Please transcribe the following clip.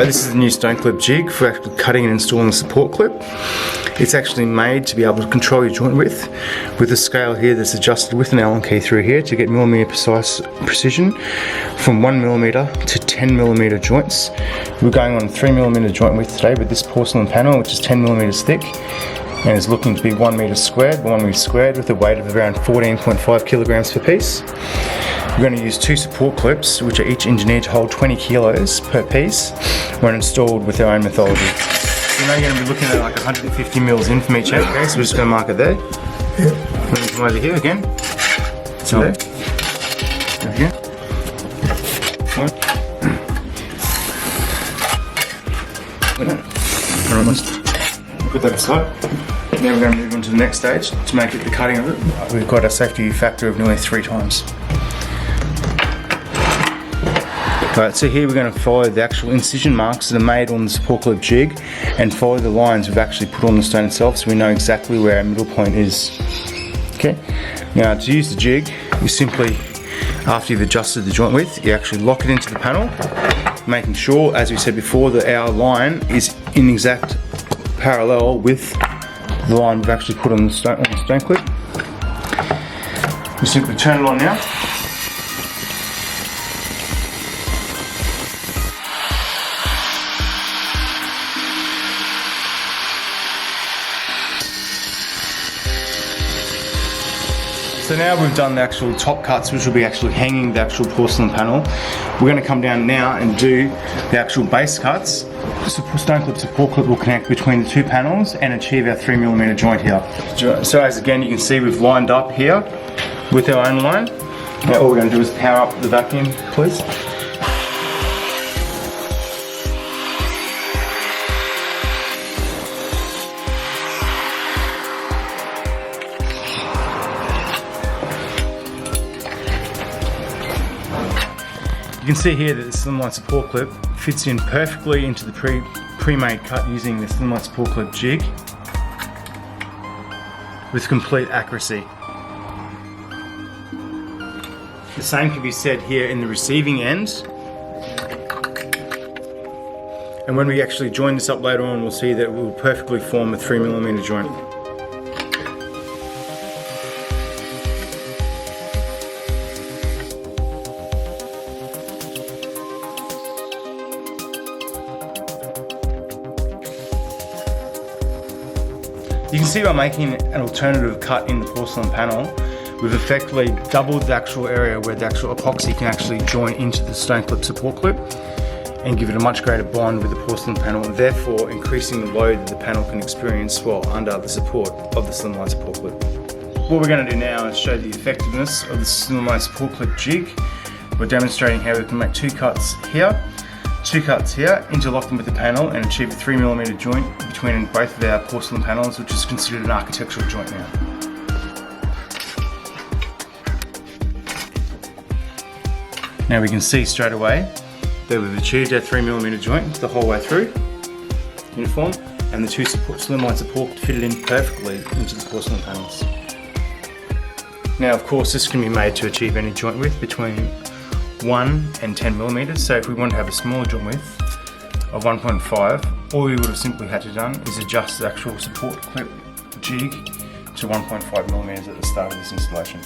Alright, this is the new StoneClip jig for actually cutting and installing the support clip. It's actually made to be able to control your joint width with a scale here that's adjusted with an Allen key through here to get millimeter precision from 1mm to 10mm joints. We're going on 3mm joint width today with this porcelain panel, which is 10mm thick and is looking to be 1 metre squared by 1 metre squared with a weight of around 14.5 kilograms per piece. We're going to use 2 support clips, which are each engineered to hold 20 kilos per piece when installed with our own methodology. So now you're going to be looking at like 150 mils in from each end, okay? So we're just going to mark it there. Yep. Then come over here again. So there. Over here. Alright, let's put that aside. Now we're going to move on to the next stage to make it the cutting of it. We've got a safety factor of nearly 3 times. Right, so here we're going to follow the actual incision marks that are made on the support clip jig and follow the lines we've actually put on the stone itself so we know exactly where our middle point is. Okay, now to use the jig, you simply, after you've adjusted the joint width, you actually lock it into the panel, making sure, as we said before, that our line is in exact parallel with the line we've actually put on the stone clip. You simply turn it on now. So now we've done the actual top cuts, which will be actually hanging the actual porcelain panel. We're going to come down now and do the actual base cuts. The StoneClip support clip will connect between the 2 panels and achieve our 3mm joint here. So as again you can see, we've lined up here with our own line. Now all we're going to do is power up the vacuum, please. You can see here that the SlimLine support clip fits in perfectly into the pre-made cut using the SlimLine support clip jig with complete accuracy. The same can be said here in the receiving end. And when we actually join this up later on, we'll see that it will perfectly form a 3mm joint. You can see by making an alternative cut in the porcelain panel, we've effectively doubled the actual area where the actual epoxy can actually join into the StoneClip support clip and give it a much greater bond with the porcelain panel, and therefore increasing the load that the panel can experience while under the support of the SlimLine support clip. What we're going to do now is show the effectiveness of the SlimLine support clip jig. We're demonstrating how we can make 2 cuts here, 2 cuts here, interlock them with the panel and achieve a 3mm joint between both of our porcelain panels, which is considered an architectural joint now. Now we can see straight away that we've achieved our 3mm joint the whole way through, uniform, and the 2 SlimLine support fitted in perfectly into the porcelain panels. Now of course this can be made to achieve any joint width between 1 and 10mm, so if we want to have a smaller joint width of 1.5, all we would have simply had to done is adjust the actual support clip jig to 1.5mm at the start of this installation.